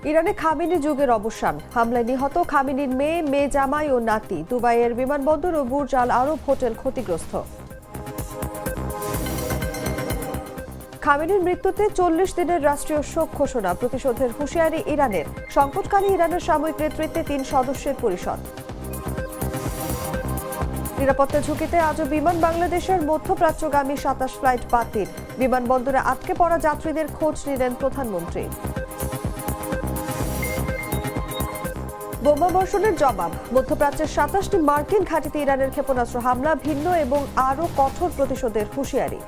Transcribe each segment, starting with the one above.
ইরানে খামেনি যুগের অবসান, হামলায় নিহত খামেনির মেয়ে জামাই ও নাতি। দুবাইয়ের বিমানবন্দর ও বুর্জ আল আরব হোটেল ক্ষতিগ্রস্ত। খামেনির মৃত্যুতে 40 দিনের রাষ্ট্রীয় শোক ঘোষণা, প্রতিশোধের হুঁশিয়ারি ইরানের। সংকটকালে ইরানের সাময়িক নেতৃত্বে 3 সদস্যের পরিষদ। নিরাপত্তা ঝুঁকিতে আজও বিমান বাংলাদেশের মধ্যপ্রাচ্যগামী 27 ফ্লাইট বাতিল। বিমানবন্দরে আটকে পড়া যাত্রীদের খোঁজ নিলেন প্রধানমন্ত্রী। বোমা বর্ষণের জবাব, মধ্যপ্রাচ্যের 27টি মার্কিন ঘাঁটিতে ইরানের ক্ষেপণাস্ত্র হামলা, ভিন্ন এবং আরও কঠোর প্রতিশোধের হুঁশিয়ারি।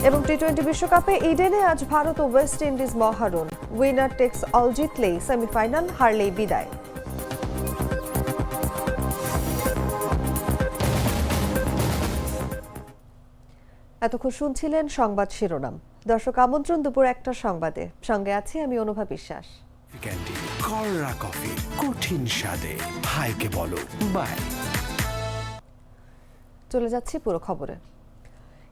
এবং টি-20 বিশ্বকাপে ইডেনে আজ ভারত ও ওয়েস্ট ইন্ডিজ মহারণ। উইনার টেক্স অল জিতলেই সেমিফাইনাল, হারলেই বিদায়। এতক্ষণ শুনছিলেন সংবাদ শিরোনাম। দর্শক, আমন্ত্রণ দুপুর 1টার সংবাদে। সঙ্গে আছি আমি অনুভা বিশ্বাস। কররা কফি, কঠিন স্বাদে, হাইকে বলো বাই। চলে যাচ্ছি পুরো খবরে।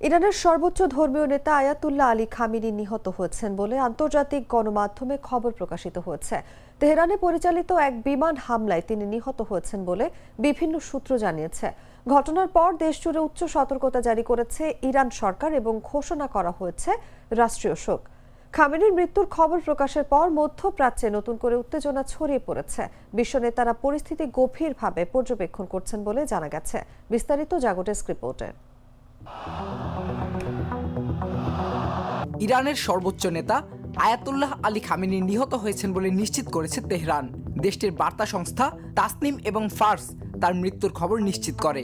ইরানের সর্বোচ্চ ধর্মীয় নেতা আয়াতুল্লাহ আলী খামেনি নিহত হয়েছেন বলে আন্তর্জাতিক গণমাধ্যমে খবর প্রকাশিত হয়েছে। তেহরানে পরিচালিত এক বিমান হামলায় তিনি নিহত হয়েছেন বলে বিভিন্ন সূত্র জানিয়েছে। ঘটনার পর দেশজুড়ে উচ্চ সতর্কতা জারি করেছে ইরান সরকার এবং ঘোষণা করা হয়েছে রাষ্ট্রীয় শোক। খামেনির মৃত্যুর খবর প্রকাশের পর মধ্যপ্রাচ্যে নতুন করে উত্তেজনা ছড়িয়ে পড়েছে। বিশ্ব নেতারা পরিস্থিতি গভীরভাবে পর্যবেক্ষণ করছেন বলে জানা গেছে। বিস্তারিত জাগো ডেস্ক রিপোর্টে। ইরানের সর্বোচ্চ নেতা আয়াতুল্লাহ আলী খামেনি নিহত হয়েছেন বলে নিশ্চিত করেছে তেহরান। দেশটির বার্তা সংস্থা তাসনিম এবং ফার্স তার মৃত্যুর খবর নিশ্চিত করে।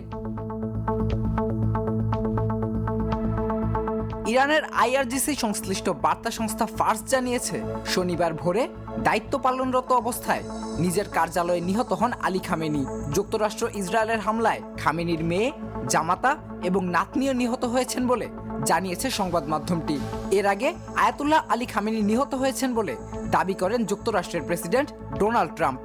ইরানের আইআরজিসি সংশ্লিষ্ট বার্তা সংস্থা ফার্স জানিয়েছে, শনিবার ভোরে দায়িত্ব পালনরত অবস্থায় নিজের কার্যালয়ে নিহত হন আলী খামেনি। যুক্তরাষ্ট্র ইসরায়েলের হামলায় খামেনির মেয়ে, জামাতা এবং নাতনিও নিহত হয়েছেন বলে জানিয়েছে সংবাদ মাধ্যমটি। এর আগে আয়াতুল্লাহ আলী খামেনি নিহত হয়েছেন বলে দাবি করেন যুক্তরাষ্ট্রের প্রেসিডেন্ট ডোনাল্ড ট্রাম্প।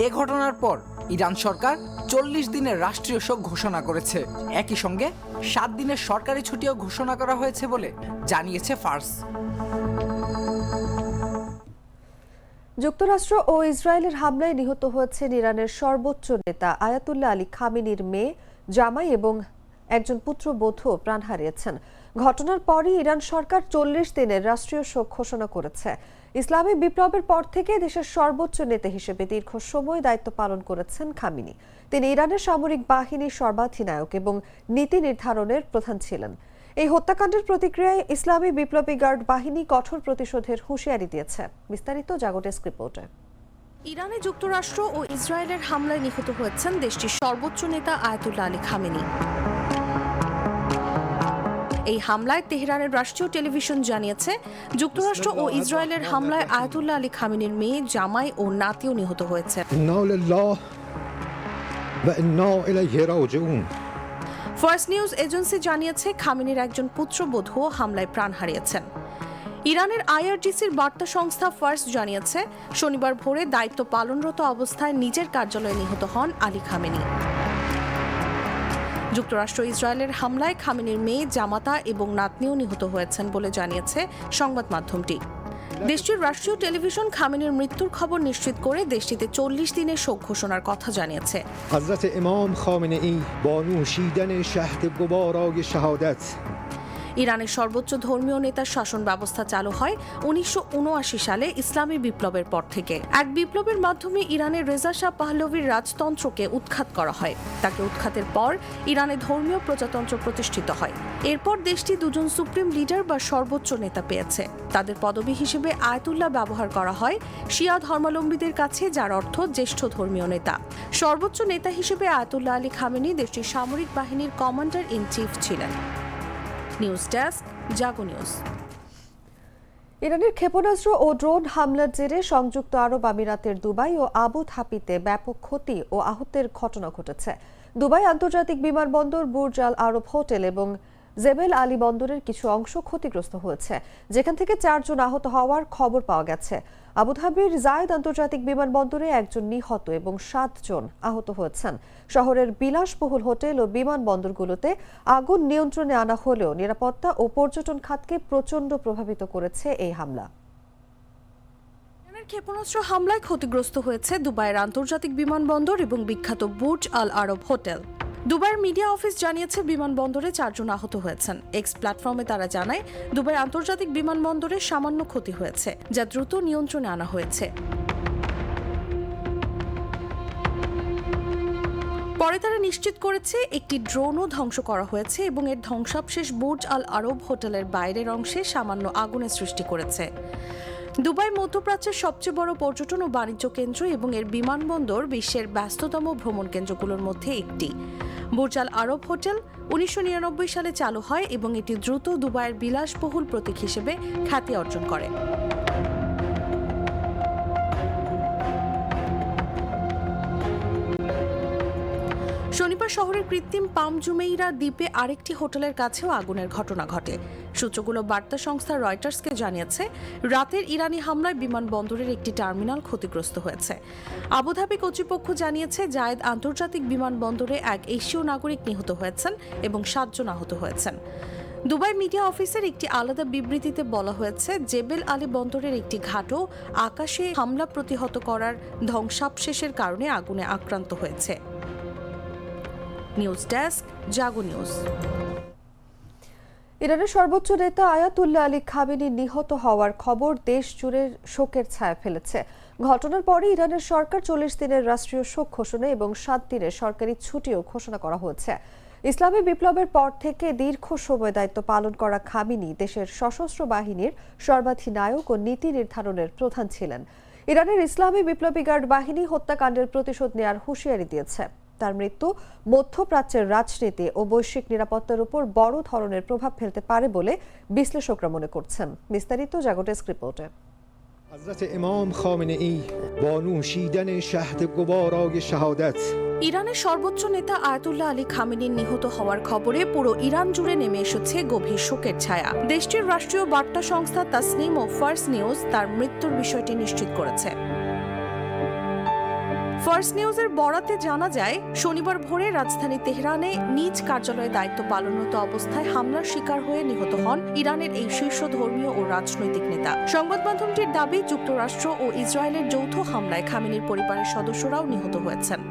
এ ঘটনার পর ইরান সরকার 40 দিনের রাষ্ট্রীয় শোক ঘোষণা করেছে। একই সঙ্গে 7 দিনের সরকারি ছুটিও ঘোষণা করা হয়েছে বলে জানিয়েছে ফার্স। যুক্তরাষ্ট্র ও ইসরায়েলের হামলায় নিহত হয়েছেন ইরানের সর্বোচ্চ নেতা আয়াতুল্লাহ আলী খামেনির মেয়ে, জামাই এবং একজন পুত্রবধূ প্রাণ হারিয়েছেন। ঘটনার পরই ইরান সরকার 40 দিনের রাষ্ট্রীয় শোক ঘোষণা করেছে। ইসলামী বিপ্লবের পর থেকে দেশের সর্বোচ্চ নেতা হিসেবে দীর্ঘ সময় দায়িত্ব পালন করেছেন খামেনি। তিনি ইরানের সামরিক বাহিনীর সর্বাধিনায়ক এবং নীতি নির্ধারণের প্রধান ছিলেন। এই হত্যাকাণ্ডের প্রতিক্রিয়ায় ইসলামী বিপ্লবী গার্ড বাহিনী কঠোর প্রতিশোধের হুঁশিয়ারি দিয়েছে। বিস্তারিত জাগো ডেস্ক রিপোর্টে। ইরানে যুক্তরাষ্ট্র ও ইসরায়েলের হামলায় নিহত হয়েছেন দেশটির সর্বোচ্চ নেতা আয়াতুল্লাহ আলী খামেনি। এই হামলায় তেহরানের রাষ্ট্রীয় টেলিভিশন জানিয়েছে, যুক্তরাষ্ট্র ও ইসরায়েলের হামলায় আয়াতুল্লাহ আলী খামেনির মেয়ে, জামাই ও নাতিও নিহত হয়েছে। ফার্স্ট নিউজ এজেন্সি জানিয়েছে, খামেনির একজন পুত্রবধূও হামলায় প্রাণ হারিয়েছেন। ইরানের আইআরজিসির বার্তা সংস্থা ফার্স জানিয়েছে, শনিবার ভোরে দায়িত্ব পালনরত অবস্থায় নিজের কার্যালয়ে নিহত হন আলী খামেনি। যুক্তরাষ্ট্র ইসরায়েলের হামলায় খামেনির মেয়ে, জামাতা এবং নাতনিও নিহত হয়েছেন বলে জানিয়েছে সংবাদ মাধ্যমটি। দেশটির রাষ্ট্রীয় টেলিভিশন খামেনির মৃত্যুর খবর নিশ্চিত করে দেশটিতে 40 দিনের শোক ঘোষণার কথা জানিয়েছে। হযরত ইমাম খামেনেই বা নূশিদান শাহদ গুবারায়ে শাহাদাত। ইরানের সর্বোচ্চ ধর্মীয় নেতার শাসন ব্যবস্থা চালু হয় 1979 সালে ইসলামী বিপ্লবের পর থেকে। এক বিপ্লবের মাধ্যমে ইরানের রেজা শাহ পাহলভির রাজতন্ত্রকে উৎখাত করা হয়। তাকে উৎখাতের পর ইরানে ধর্মীয় প্রজাতন্ত্র প্রতিষ্ঠিত হয়। এরপর দেশটি দুজন সুপ্রিম লিডার বা সর্বোচ্চ নেতা পেয়েছে। তাদের পদবি হিসেবে আয়াতুল্লাহ ব্যবহার করা হয় শিয়া ধর্মাবলম্বীদের কাছে, যার অর্থ জ্যেষ্ঠ ধর্মীয় নেতা। সর্বোচ্চ নেতা হিসেবে আয়াতুল্লাহ আলী খামেনি দেশটির সামরিক বাহিনীর কমান্ডার ইন চিফ ছিলেন। নিউজ ডেস্ক, জাগো নিউজ। ইরানের ক্ষেপণাস্ত্র ও ড্রোন হামলার জেরে সংযুক্ত আরব আমিরাতের দুবাই ও আবু ধাবিতে ব্যাপক ক্ষতি ও আহতের ঘটনা ঘটেছে। দুবাই আন্তর্জাতিক বিমানবন্দর, বুর্জ আল আরব হোটেল এবং জেবেল আলী বন্দরের কিছু অংশ ক্ষতিগ্রস্ত হয়েছে, যেখান থেকে 4 জন আহত হওয়ার খবর পাওয়া গেছে। আবুধাবির জায়েদ আন্তর্জাতিক বিমানবন্দরে একজন নিহত এবং 7 জন আহত হয়েছেন। শহরের বিলাসবহুল হোটেল ও বিমানবন্দরগুলোতে আগুন নিয়ন্ত্রণে আনা হলেও নিরাপত্তা ও পর্যটন খাতকে প্রচণ্ড প্রভাবিত করেছে এই হামলা। ক্ষেপণাস্ত্র হামলায় ক্ষতিগ্রস্ত হয়েছে দুবাইয়ের আন্তর্জাতিক বিমানবন্দর এবং বিখ্যাত বুর্জ আল আরব হোটেল। দুবাইয়ের মিডিয়া অফিস জানিয়েছে বিমানবন্দরে 4 জন আহত হয়েছেন। এক্স প্ল্যাটফর্মে তারা জানায় দুবাই আন্তর্জাতিক বিমানবন্দরে সামান্য ক্ষতি হয়েছে, যা দ্রুত নিয়ন্ত্রণে আনা হয়েছে। পরে তারা নিশ্চিত করেছে একটি ড্রোনও ধ্বংস করা হয়েছে এবং এর ধ্বংসাবশেষ বুর্জ আল আরব হোটেলের বাইরের অংশে সামান্য আগুনের সৃষ্টি করেছে। দুবাই মধ্যপ্রাচ্যের সবচেয়ে বড় পর্যটন ও বাণিজ্য কেন্দ্র এবং এর বিমানবন্দর বিশ্বের ব্যস্ততম ভ্রমণ কেন্দ্রগুলোর মধ্যে একটি। বুর্জ আল আরব হোটেল 1999 সালে চালু হয় এবং এটি দ্রুত দুবাইয়ের বিলাসবহুল প্রতীক হিসেবে খ্যাতি অর্জন করে। শনিবার শহরের কৃত্রিম পাম জুমেইরা দ্বীপে আরেকটি হোটেলের কাছেও আগুনের ঘটনা ঘটে। সূত্রগুলো বার্তা সংস্থা রয়টার্সকে জানিয়েছে, রাতের ইরানি হামলায় বিমানবন্দরের একটি টার্মিনাল ক্ষতিগ্রস্ত হয়েছে। আবুধাবি কর্তৃপক্ষ জানিয়েছে জায়েদ আন্তর্জাতিক বিমানবন্দরে এক এশীয় নাগরিক নিহত হয়েছেন এবং 7 জন আহত হয়েছেন। দুবাই মিডিয়া অফিসের একটি আলাদা বিবৃতিতে বলা হয়েছে, জেবেল আলী বন্দরের একটি ঘাটও আকাশে হামলা প্রতিহত করার ধ্বংসাবশেষের কারণে আগুনে আক্রান্ত হয়েছে। নিউজ ডেস্ক, জাগো নিউজ। ইরানের সর্বোচ্চ নেতা আয়াতুল্লাহ আলী খামেনি নিহত হওয়ার খবর দেশ জুড়ে শোকের ছায়া ফেলেছে। ঘটনার পরে ইরানের সরকার 40 দিনের রাষ্ট্রীয় শোক ঘোষণা এবং 7 দিনের সরকারি ছুটিও ঘোষণা করা হয়েছে। ইসলামী বিপ্লবের পর থেকে দীর্ঘ সময় দায়িত্ব পালন করা খামেনি দেশের সশস্ত্র বাহিনীর সর্বাধিনায়ক ও নীতি নির্ধারণের প্রধান ছিলেন। ইরানের ইসলামী বিপ্লবী গার্ড বাহিনী হত্যাকাণ্ডের প্রতিশোধ নেওয়ার হুঁশিয়ারি দিয়েছে। তার মৃত্যু মধ্যপ্রাচ্যের রাজনীতি ও বৈশ্বিক নিরাপত্তার উপর বড় ধরনের প্রভাব ফেলতে পারে বলে বিশ্লেষকরা মনে করছেন। বিস্তারিত জাগো ডেস্ক রিপোর্টে। حضرت امام خامنه ای با نوشیدن شهد گوارای شهادت ইরানের সর্বোচ্চ নেতা আয়াতুল্লাহ আলী খামেনির নিহত হওয়ার খবরে পুরো ইরান জুড়ে নেমে এসেছে গভীর শোকের ছায়া। দেশটির রাষ্ট্রীয় বার্তা সংস্থা তাসনিম ও ফার্স নিউজ তার মৃত্যুর বিষয়টি নিশ্চিত করেছে। ফার্স নিউজের বরাতে জানা যায়, শনিবার ভোরে রাজধানী তেহরানে নিজ কার্যালয়ে দায়িত্ব পালনরত অবস্থায় হামলার শিকার হয়ে নিহত হন ইরানের এই শীর্ষ ধর্মীয় ও রাজনৈতিক নেতা। সংবাদ মাধ্যমটির দাবি, যুক্তরাষ্ট্র ও ইসরায়েলের যৌথ হামলায় খামেনির পরিবারের সদস্যরাও নিহত হয়েছেন।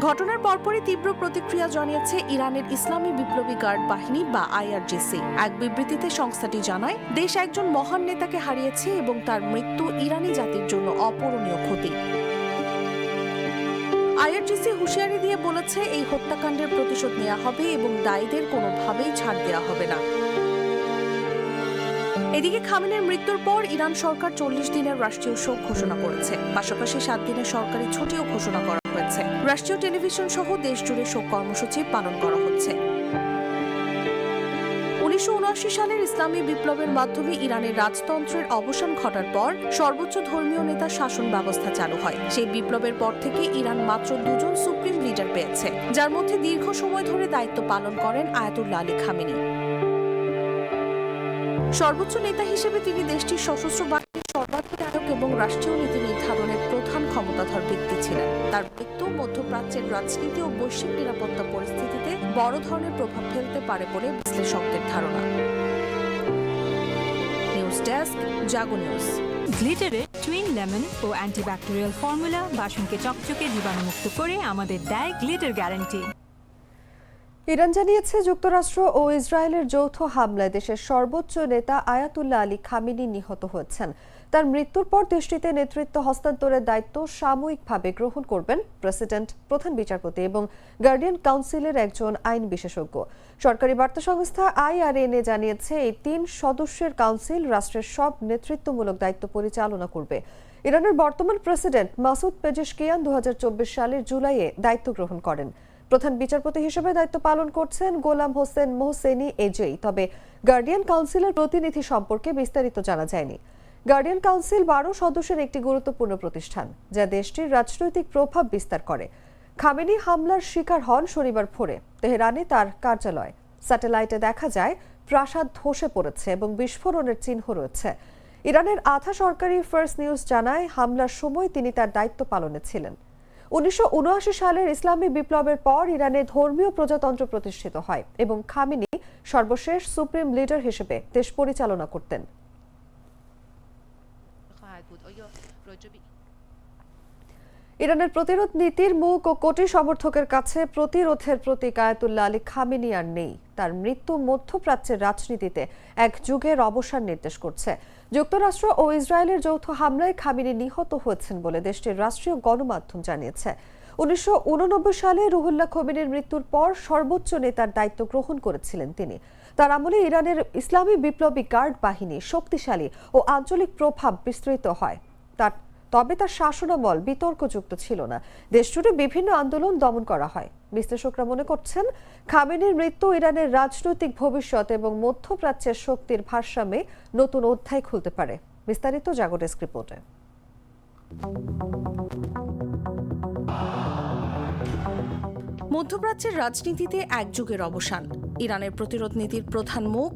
ঘটনার পরপরই তীব্র প্রতিক্রিয়া জানিয়েছে ইরানের ইসলামী বিপ্লবী গার্ড বাহিনী বা IRGC। এক বিবৃতিতে সংস্থাটি জানায়, দেশ একজন মহান নেতাকে হারিয়েছে এবং তার মৃত্যু ইরানি জাতির জন্য অপূরণীয় ক্ষতি। IRGC হুঁশিয়ারি দিয়ে বলেছে, এই হত্যাকাণ্ডের প্রতিশোধ নেওয়া হবে এবং দায়ীদের কোনোভাবেই ছাড় দেওয়া হবে না। এদিকে খামেনির মৃত্যুর পর ইরান সরকার 40 দিনের রাষ্ট্রীয় শোক ঘোষণা করেছে। পাশাপাশি 7 দিনের সরকারি ছুটিও ঘোষণা করা হয়েছে। রাষ্ট্রীয় টেলিভিশন সহ দেশ জুড়ে শোক কর্মসূচি পালন করা হচ্ছে। 1979 সালের ইসলামী বিপ্লবের মাধ্যমে ইরানের রাজতন্ত্রের অবসান ঘটার পর সর্বোচ্চ ধর্মীয় নেতার শাসন ব্যবস্থা চালু হয়। সেই বিপ্লবের পর থেকে ইরান মাত্র 2 জন সুপ্রিম লিডার পেয়েছে, যার মধ্যে দীর্ঘ সময় ধরে দায়িত্ব পালন করেন আয়াতুল্লাহ আলী খামেনি। সর্বোচ্চ নেতা হিসেবে তিনি দেশটির সশস্ত্র বাহিনীর সর্বাধিনায়ক এবং রাষ্ট্রীয় নীতি নির্ধারণের প্রধান ক্ষমতাধর ব্যক্তি ছিলেন। তার মৃত্যু মধ্যপ্রাচ্যের রাজনীতি ও বৈশ্বিক নিরাপত্তা পরিস্থিতিতে বড় ধরনের প্রভাব ফেলতে পারে বলে বিশ্লেষকদের ধারণা। নিউজ ডেস্ক, জাগো নিউজ। গ্লিটারে টুইন লেমন ও অ্যান্টিব্যাকটেরিয়াল ফর্মুলা বাসনকে চকচকে জীবাণুমুক্ত করে আমাদের দেয় গ্লিটার গ্যারান্টি। ইরান জানিয়েছে, যুক্তরাষ্ট্র ও ইসরায়েলের যৌথ হামলায় দেশের সর্বোচ্চ নেতা আয়াতুল্লাহ আলী খামেনি নিহত হয়েছেন। তার মৃত্যুর পর দেশটিতে নেতৃত্ব হস্তান্তরের দায়িত্ব সাময়িকভাবে গ্রহণ করবেন প্রেসিডেন্ট, প্রধান বিচারপতি এবং গার্ডিয়ান কাউন্সিলের একজন আইন বিশেষজ্ঞ। সরকারি বার্তা সংস্থা IRNA জানিয়েছে, এই 3 সদস্যের কাউন্সিল রাষ্ট্রের সব নেতৃত্বমূলক দায়িত্ব পরিচালনা করবে। ইরানের বর্তমান প্রেসিডেন্ট মাসুদ পেজেশকিয়ান 2024 সালের জুলাইয়ে দায়িত্ব গ্রহণ করেন। প্রধান বিচারপতি হিসেবে দায়িত্ব পালন করছেন গোলাম হোসেন মোহসেনি এজেই। তবে গার্ডিয়ান কাউন্সিলের প্রতিনিধি সম্পর্কে বিস্তারিত জানা যায়নি। গার্ডিয়ান কাউন্সিল 12 সদস্যের একটি গুরুত্বপূর্ণ প্রতিষ্ঠান, যা দেশটির রাজনৈতিক প্রভাব বিস্তার করে। খামেনি হামলার শিকার হন শনিবার ভোরে তেহরানে তার কার্যালয়। স্যাটেলাইটে দেখা যায় প্রাসাদ ধসে পড়েছে এবং বিস্ফোরণের চিহ্ন রয়েছে। ইরানের আধা সরকারি ফার্স্ট নিউজ জানায়, হামলার সময় তিনি তার দায়িত্ব পালনে ছিলেন। 1979 সালের ইসলামী বিপ্লবের পর ইরানে ধর্মীয় প্রজাতন্ত্র প্রতিষ্ঠিত হয় এবং খামেনি সর্বশেষ সুপ্রিম লিডার হিসেবে দেশ পরিচালনা করতেন। ইরানের প্রতিরোধ নীতির মুখ ও কোটি সমর্থকের কাছে প্রতিরোধের প্রতীক আয়াতুল্লাহ আলী খামেনি আর নেই। তার মৃত্যু মধ্যপ্রাচ্যের রাজনীতিতে এক যুগের অবসান নির্দেশ করছে। যুক্তরাষ্ট্র ও ইসরায়েলের যৌথ হামলায় খামেনি নিহত হয়েছেন বলে দেশটির রাষ্ট্রীয় গণমাধ্যম জানিয়েছে। 1989 সালে রুহুল্লাহ খোমেনির মৃত্যুর পর সর্বোচ্চ নেতার দায়িত্ব গ্রহণ করেছিলেন তিনি। তার আমলে ইরানের ইসলামী বিপ্লবী গার্ড বাহিনী শক্তিশালী ও আঞ্চলিক প্রভাব বিস্তৃত হয়। তবে তার শাসনামল বিতর্কযুক্ত ছিল না। দেশজুড়ে বিভিন্ন আন্দোলন দমন করা হয়। বিশ্লেষকরা মনে করছেন, খামেনির মৃত্যু ইরানের রাজনৈতিক ভবিষ্যৎ এবং মধ্যপ্রাচ্যের শক্তির ভারসাম্যে নতুন অধ্যায় খুলতে পারে। বিস্তারিত জাগো ডেস্ক রিপোর্টে। মধ্যপ্রাচ্যের রাজনীতিতে এক যুগের অবসান। ইরানের প্রতিরোধ নীতির প্রধান মুখ,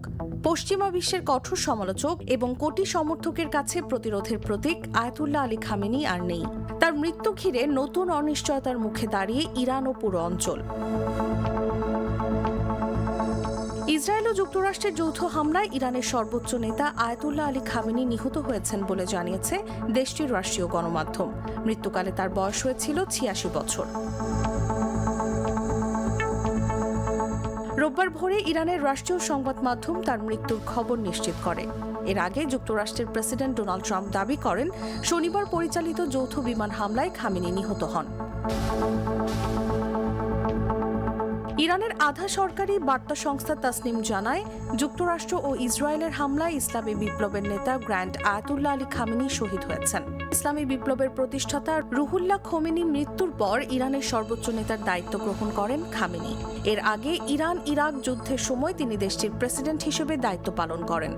পশ্চিমা বিশ্বের কঠোর সমালোচক এবং কোটি সমর্থকের কাছে প্রতিরোধের প্রতীক আয়াতুল্লাহ আলী খামেনি আর নেই। তার মৃত্যু ঘিরে নতুন অনিশ্চয়তার মুখে দাঁড়িয়ে ইরান ও পুরো অঞ্চল। ইসরায়েল ও যুক্তরাষ্ট্রের যৌথ হামলায় ইরানের সর্বোচ্চ নেতা আয়াতুল্লাহ আলী খামেনি নিহত হয়েছেন বলে জানিয়েছে দেশটির রাষ্ট্রীয় গণমাধ্যম। মৃত্যুকালে তার বয়স হয়েছিল 86 বছর। রোববার ভোরে ইরানের রাষ্ট্রীয় সংবাদ মাধ্যম তার মৃত্যুর খবর নিশ্চিত করে। এর আগে যুক্তরাষ্ট্রের প্রেসিডেন্ট ডোনাল্ড ট্রাম্প দাবি করেন, শনিবার পরিচালিত যৌথ বিমান হামলায় খামেনি নিহত হন। ইরানের আধা সরকারি বার্তা সংস্থা তাসনিম জানায়, যুক্তরাষ্ট্র ও ইসরায়েলের হামলায় ইসলামী বিপ্লবের নেতা গ্র্যান্ড আয়াতুল্লাহ আলী খামেনি শহীদ হয়েছেন। ইসলামী বিপ্লবের প্রতিষ্ঠাতা রুহুল্লাহ খোমেনি মৃত্যুর পর ইরানের সর্বোচ্চ নেতার দায়িত্ব গ্রহণ করেন খামেনি। এর আগে ইরান ইরাক যুদ্ধের সময় তিনি দেশটির প্রেসিডেন্ট হিসেবে দায়িত্ব পালন করেন।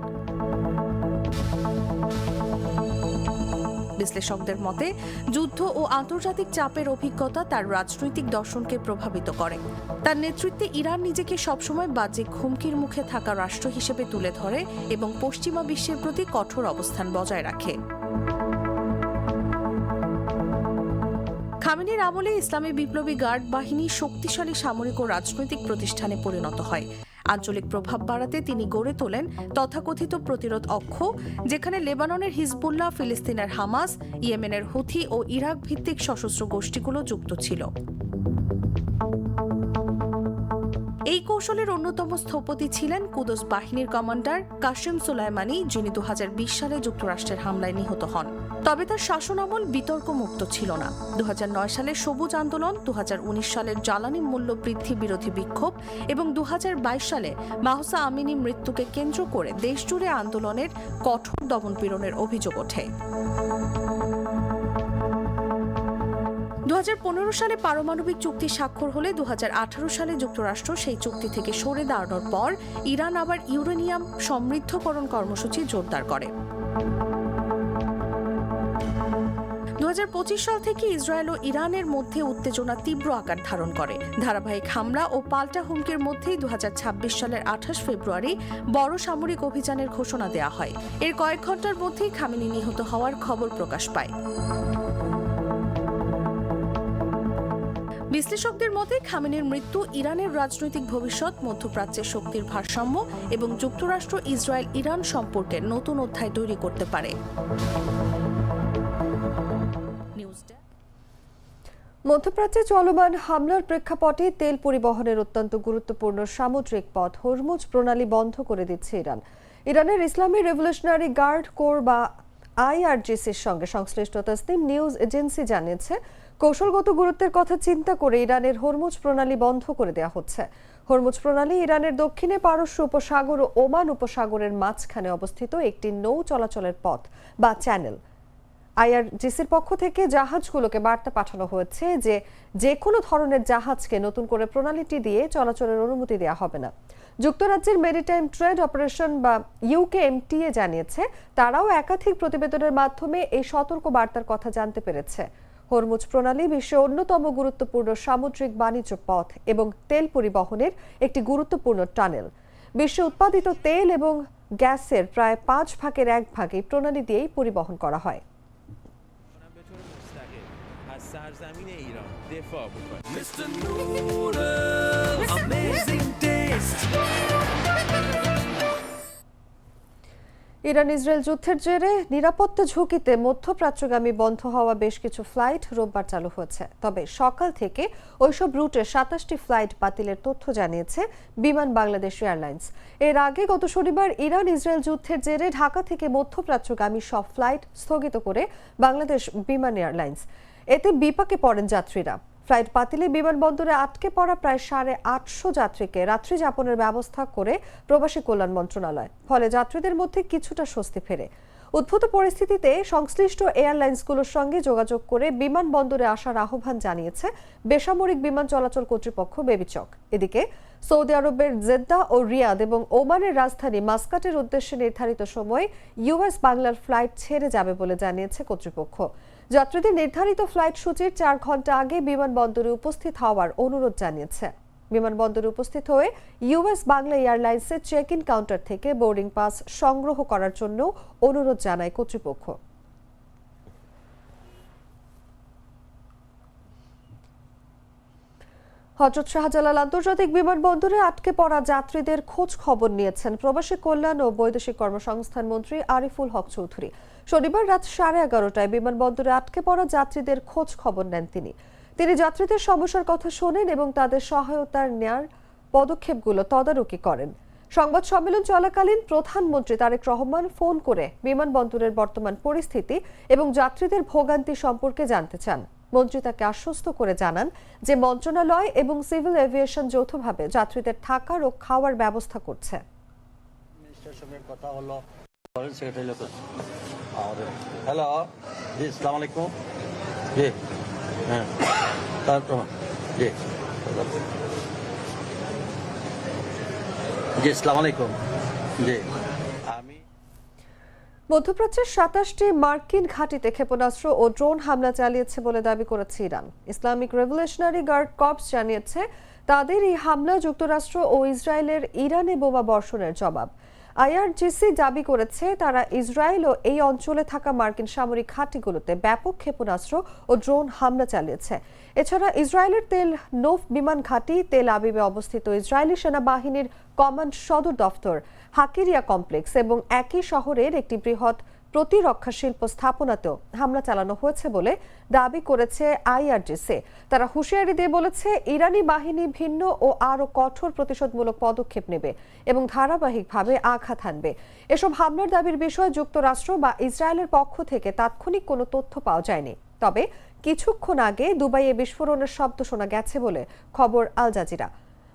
বিশ্লেষকদের মতে, যুদ্ধ ও আন্তর্জাতিক চাপের অভিজ্ঞতা তার রাজনৈতিক দর্শনকে প্রভাবিত করে। তার নেতৃত্বে ইরান নিজেকে সবসময় বাহ্যিক হুমকির মুখে থাকা রাষ্ট্র হিসেবে তুলে ধরে এবং পশ্চিমা বিশ্বের প্রতি কঠোর অবস্থান বজায় রাখে। খামেনির আমলে ইসলামী বিপ্লবী গার্ড বাহিনী শক্তিশালী সামরিক ও রাজনৈতিক প্রতিষ্ঠানে পরিণত হয়। আঞ্চলিক প্রভাব বাড়াতে তিনি গড়ে তোলেন তথাকথিত প্রতিরোধ অক্ষ, যেখানে লেবাননের হিজবুল্লাহ, ফিলিস্তিনের হামাস, ইয়েমেনের হুথি ও ইরাক ভিত্তিক সশস্ত্র গোষ্ঠীগুলো যুক্ত ছিল। এই কৌশলের অন্যতম স্থপতি ছিলেন কুদস বাহিনীর কমান্ডার কাসেম সোলাইমানি, যিনি 2020 সালে যুক্তরাষ্ট্রের হামলায় নিহত হন। তবে তার শাসনামল বিতর্কমুক্ত ছিল না। 2009 সালের সবুজ আন্দোলন, 2019 সালের জ্বালানি মূল্য বৃদ্ধি বিরোধী বিক্ষোভ এবং 2022 সালে মাহসা আমিনি মৃত্যুকে কেন্দ্র করে দেশজুড়ে আন্দোলনের কঠোর দমনপীড়নের অভিযোগ ওঠে। 2015 সালে পারমাণবিক চুক্তি স্বাক্ষর হলে 2018 সালে যুক্তরাষ্ট্র সেই চুক্তি থেকে সরে দাঁড়ানোর পর ইরান আবার ইউরেনিয়াম সমৃদ্ধকরণ কর্মসূচি জোরদার করে। 2025 সাল থেকে ইসরায়েল ও ইরানের মধ্যে উত্তেজনা তীব্র আকার ধারণ করে। ধারাবাহিক হামলা ও পাল্টা হুমকির মধ্যেই 2026 সালের 28 ফেব্রুয়ারি বড় সামরিক অভিযানের ঘোষণা দেওয়া হয়। এর কয়েক ঘন্টার মধ্যেই খামেনি নিহত হওয়ার খবর প্রকাশ পায়। বিশ্লেষকদের মতে, খামেনির মৃত্যু ইরানের রাজনৈতিক ভবিষ্যৎ, মধ্যপ্রাচ্যের শক্তির ভারসাম্য এবং যুক্তরাষ্ট্র ইসরায়েল ইরান সম্পর্কের নতুন অধ্যায় তৈরি করতে পারে। মধ্যপ্রাচ্যে চলমান হামলার প্রেক্ষাপটে তেল পরিবহনের অত্যন্ত গুরুত্বপূর্ণ সামুদ্রিক পথ হরমুজ প্রণালী বন্ধ করে দিচ্ছে ইরান। ইরানের ইসলামী রেভলিউশনারি গার্ড কোর বা আইআরজিসির সঙ্গে সংশ্লিষ্ট তাসনিম নিউজ এজেন্সি জানিয়েছে, কৌশলগত গুরুত্বের কথা চিন্তা করে ইরানের হরমুজ প্রণালী বন্ধ করে দেওয়া হচ্ছে। হরমুজ প্রণালী ইরানের দক্ষিণে পারস্য উপসাগর ও ওমান উপসাগরের মাঝখানে অবস্থিত একটি নৌ চলাচলের পথ বা চ্যানেল। আইআরজিসির পক্ষ থেকে জাহাজগুলোকে বার্তা পাঠানো হয়েছে যে কোনো ধরনের জাহাজকে নতুন করে প্রণালীটি দিয়ে চলাচলের অনুমতি দেওয়া হবে না। যুক্তরাজ্যের মেরিটাইম ট্রেড অপারেশন বা ইউকেএমটিএ জানিয়েছে, তারাও একাধিক প্রতিবেদনের মাধ্যমে এই সতর্ক বার্তার কথা জানতে পেরেছে। হরমুজ প্রণালী বিশ্বের অন্যতম গুরুত্বপূর্ণ সামুদ্রিক বাণিজ্য পথ এবং তেল পরিবহনের একটি গুরুত্বপূর্ণ টানেল। বিশ্বে উৎপাদিত তেল এবং গ্যাসের প্রায় 1/5 এই প্রণালী দিয়েই পরিবহন করা হয়। از سرزمین ایران دفاع بکنه. ইরান ইসরায়েল যুদ্ধের জেরে নিরাপত্তা ঝুঁকিতে মধ্যপ্রাচ্যগামী বন্ধ হওয়া বেশ কিছু ফ্লাইট রোববার চালু হয়েছে। তবে সকাল থেকে ওইসব রুটে 27টি ফ্লাইট বাতিলের তথ্য জানিয়েছে বিমান বাংলাদেশ এয়ারলাইন্স। এর আগে গত শনিবার ইরান ইসরায়েল যুদ্ধের জেরে ঢাকা থেকে মধ্যপ্রাচ্যগামী সব ফ্লাইট স্থগিত করে বাংলাদেশ বিমান এয়ারলাইন্স। এতে বিপাকে পড়েন যাত্রীরা। ফ্লাইট বাতিলে বিমানবন্দরে আটকে পড়া প্রায় 850 যাত্রীকে রাত্রি যাপনের ব্যবস্থা করে প্রবাসী কল্যাণ মন্ত্রণালয়। ফলে যাত্রীদের মধ্যে কিছুটা স্বস্তি ফেরে। উদ্ভূত পরিস্থিতিতে সংশ্লিষ্ট এয়ারলাইন্সগুলোর সঙ্গে যোগাযোগ করে বিমানবন্দরে আসার আহ্বান জানিয়েছে বেসামরিক বিমান চলাচল কর্তৃপক্ষ বেবিচক। এদিকে সৌদি আরবের জেদ্দা ও রিয়াদ এবং ওমানের রাজধানী মাস্কাটের উদ্দেশ্যে নির্ধারিত সময় ইউএস বাংলার ফ্লাইট ছেড়ে যাবে বলে জানিয়েছে কর্তৃপক্ষ। যাত্রীদের নির্ধারিত ফ্লাইট সূচির 4 ঘন্টা আগে বিমানবন্দরে উপস্থিত হওয়ার অনুরোধ জানিয়েছে। বিমানবন্দরে উপস্থিত হয়ে ইউএস বাংলা এয়ারলাইন্সের চেক ইন কাউন্টার থেকে বোর্ডিং পাস সংগ্রহ করার জন্য অনুরোধ জানায় কর্তৃপক্ষ। হযরত শাহজালাল আন্তর্জাতিক বিমানবন্দরে আটকে পড়া যাত্রীদের খোঁজ খবর নিয়েছেন প্রবাসী কল্যাণ ও বৈদেশিক কর্মসংস্থান মন্ত্রী আরিফুল হক চৌধুরী। শনিবার রাত 11:30টায় বিমানবন্দরে আটকে পড়া যাত্রীদের খোঁজ খবর নেন তিনি যাত্রীদের সমস্যার কথা শোনেন এবং তাদের সহায়তার নেয়ার পদক্ষেপগুলো তদারকি করেন। সংবাদ সম্মেলন চলাকালীন প্রধানমন্ত্রী তারেক রহমান ফোন করে বিমানবন্দরের বর্তমান পরিস্থিতি এবং যাত্রীদের ভোগান্তি সম্পর্কে জানতে চান। মন্ত্রী তাকে আশ্বস্ত করে জানান যে মন্ত্রণালয় এবং সিভিল এভিয়েশন যৌথভাবে যাত্রীদের থাকার ও খাওয়ার ব্যবস্থা করছে। মিনিস্টারের সঙ্গে কথা হলো, ফরেন সেক্রেটারি লোক আমাদের। হ্যালো, জি আসসালামু আলাইকুম। জি হ্যাঁ, তারপর জি জি আসসালামু আলাইকুম। জি মধ্যপ্রাচ্যের 27টি মার্কিন ঘাঁটিতে ক্ষেপণাস্ত্র ও ড্রোন হামলা চালিয়েছে বলে দাবি করেছে Iran. Islamic Revolutionary Guard Corps জানিয়েছে তাদের এই হামলা যুক্তরাষ্ট্র ও ইসরায়েলের ইরানে বোমা বর্ষণের জবাব। আইআরজিসি দাবি করেছে তারা ইসরায়েল ও এই অঞ্চলে থাকা মার্কিন সামরিক ঘাঁটিগুলোতে ব্যাপক ক্ষেপণাস্ত্র ও ড্রোন হামলা চালিয়েছে। এছাড়া ইসরায়েলের তেল নোফ বিমান ঘাঁটি, তেল আবিবে অবস্থিত ইসরায়েলি সেনাবাহিনীর কমান্ড সদর দফতর, হাকিরিয়া কমপ্লেক্স এবং একই শহরের একটি বৃহৎ প্রতিরক্ষা শিল্প স্থাপনাতেও হামলা চালানো হয়েছে বলে দাবি করেছে আইআরজিসি। তারা হুঁশিয়ারি দিয়ে বলেছে ইরানি বাহিনী ভিন্ন ও আরও কঠোর প্রতিশোধমূলক পদক্ষেপ নেবে এবং ধারাবাহিকভাবে আঘাত হানবে। এসব হামলার দাবির বিষয়ে যুক্তরাষ্ট্র বা ইসরায়েলের পক্ষ থেকে তাৎক্ষণিক কোনো তথ্য পাওয়া যায়নি। তবে কিছুক্ষণ আগে দুবাইয়ে বিস্ফোরণের শব্দ শোনা গেছে বলে খবর আল জাজিরা।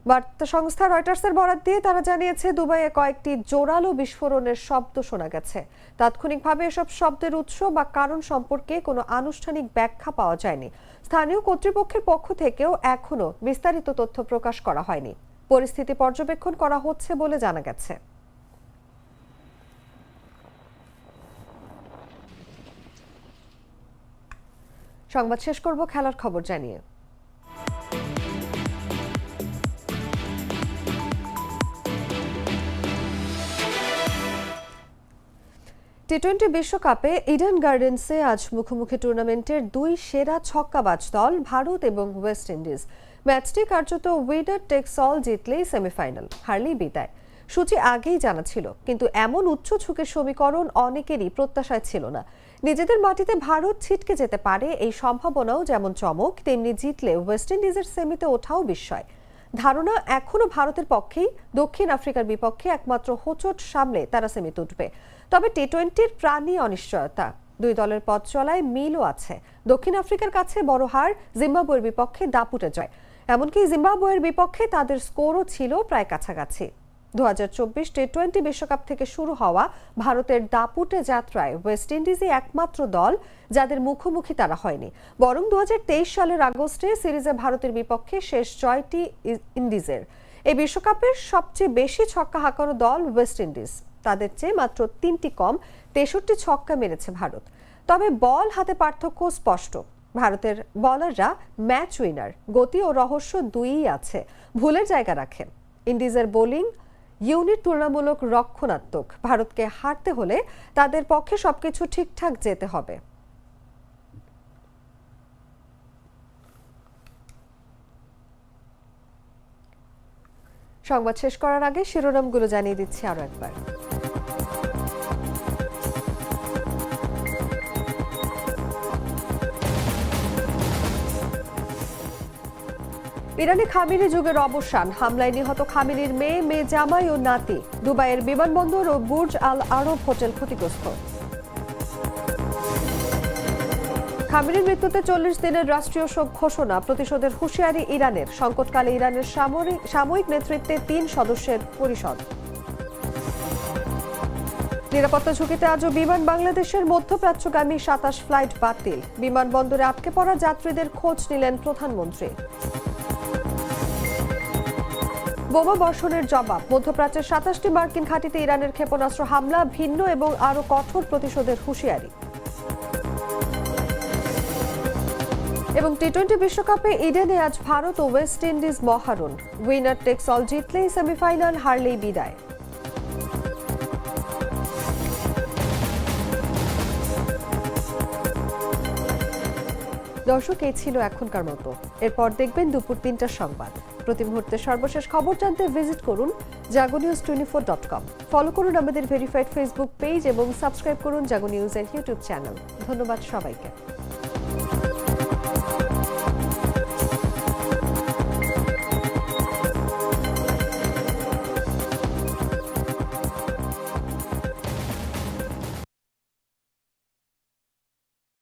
বার্তা সংস্থা রয়টার্সের বরাত দিয়ে তারা জানিয়েছে দুবাইয়ে কয়েকটি জোরালো বিস্ফোরণের শব্দ শোনা গেছে। তাৎক্ষণিকভাবে এসব শব্দের উৎস বা কারণ সম্পর্কে কোনো আনুষ্ঠানিক ব্যাখ্যা পাওয়া যায়নি। স্থানীয় কর্তৃপক্ষের পক্ষ থেকেও এখনো বিস্তারিত তথ্য প্রকাশ করা হয়নি। পরিস্থিতি পর্যবেক্ষণ করা হচ্ছে বলে জানা গেছে। সংবাদ শেষ করব খেলার খবর জানিয়ে। টি-20 বিশ্বকাপে ইডেন গার্ডেন্সে আজ মুখোমুখি টুর্নামেন্টের 2 সেরা ছক্কাবাজ দল ভারত এবং ওয়েস্ট ইন্ডিজ। ম্যাচটি কার্যত উইনার টেকস অল জিতলেই সেমিফাইনাল, হারলেই বিদায়। সূচি আগেই জানা ছিল, কিন্তু এমন উচ্চ ঝুঁকির সমীকরণ অনেকেরই প্রত্যাশায় ছিল না। নিজেদের মাটিতে ভারত ছিটকে যেতে পারে এই সম্ভাবনাও যেমন চমক, তেমনি জিতলে ওয়েস্ট ইন্ডিজের সেমিতে ওঠাও বিস্ময়। ধারণা এখনো ভারতের পক্ষেই দক্ষিণ আফ্রিকার বিপক্ষে একমাত্র হোঁচট সামলে তারা সেমিতে উঠবে। তবে টি-20-র প্রাণী অনিশ্চয়তা, দুই দলের পথ চলায় মিলও আছে। দক্ষিণ আফ্রিকার কাছে বড় হার, জিম্বাবুয়ের বিপক্ষে দাপুটে জয়। এমনকি জিম্বাবুয়ের বিপক্ষে তাদের স্কোরও ছিল প্রায় কাছাকাছি। 2024 টি-20 বিশ্বকাপ থেকে শুরু হওয়া ভারতের দাপুটে যাত্রায় ওয়েস্ট ইন্ডিজই একমাত্র দল যাদের মুখোমুখি তারা হয়নি। বরং 2023 সালের আগস্টে সিরিজে ভারতের বিপক্ষে শেষ জয়টি ইন্ডিজের। এই বিশ্বকাপের সবচেয়ে বেশি ছক্কা হাঁকানো দল ওয়েস্ট ইন্ডিজ। তাদের চেয়ে মাত্র 3টি কম 63 ছক্কা মেরেছে ভারত। তবে বল হাতে পার্থক্য স্পষ্ট। ভারতের বলাররা ম্যাচ উইনার, গতি ও রহস্য দুইই আছে, ভুলের জায়গা রাখে। ইন্ডিজের বোলিং ইউনিট তুলনামূলক রক্ষণাত্মক। ভারতকে হারতে হলে তাদের পক্ষে সবকিছু ঠিকঠাক যেতে হবে। সংবাদ শেষ করার আগে শিরোনামগুলো জানিয়ে দিচ্ছি আরো একবার। ইরানে খামেনি যুগের অবসান, হামলায় নিহত খামেনির মেয়ে জামাই ও নাতি। দুবাইয়ের বিমানবন্দর ও বুর্জ আল আরব হোটেল ক্ষতিগ্রস্ত। খামেনির মৃত্যুতে 40 দিনের রাষ্ট্রীয় শোক ঘোষণা, প্রতিশোধের হুঁশিয়ারি ইরানের। সংকটকালে ইরানের সাময়িক নেতৃত্বে 3 সদস্যের পরিষদ। নিরাপত্তা ঝুঁকিতে আজও বিমান বাংলাদেশের মধ্যপ্রাচ্যগামী 27 ফ্লাইট বাতিল। বিমানবন্দরে আটকে পড়া যাত্রীদের খোঁজ নিলেন প্রধানমন্ত্রী। বোমা বর্ষণের জবাব, মধ্যপ্রাচ্যের 27টি মার্কিন ঘাঁটিতে ইরানের ক্ষেপণাস্ত্র হামলা, ভিন্ন এবং আরও কঠোর প্রতিশোধের হুঁশিয়ারি। এবং টি-20 বিশ্বকাপে ইডেনে আজ ভারত ও ওয়েস্ট ইন্ডিজ মহারণ। উইনার টেক্স অল জিতলেই সেমিফাইনাল, হারলেই বিদায়। দর্শক, এই ছিল এখনকার মতো। এরপর দেখবেন দুপুর 3টার সংবাদ। প্রতি মুহূর্তে সর্বশেষ খবর জানতে ভিজিট করুন jagonews24.com। ফলো করুন আমাদের ভেরিফাইড ফেসবুক পেজ এবং সাবস্ক্রাইব করুন জাগো নিউজের ইউটিউব চ্যানেল। ধন্যবাদ সবাইকে।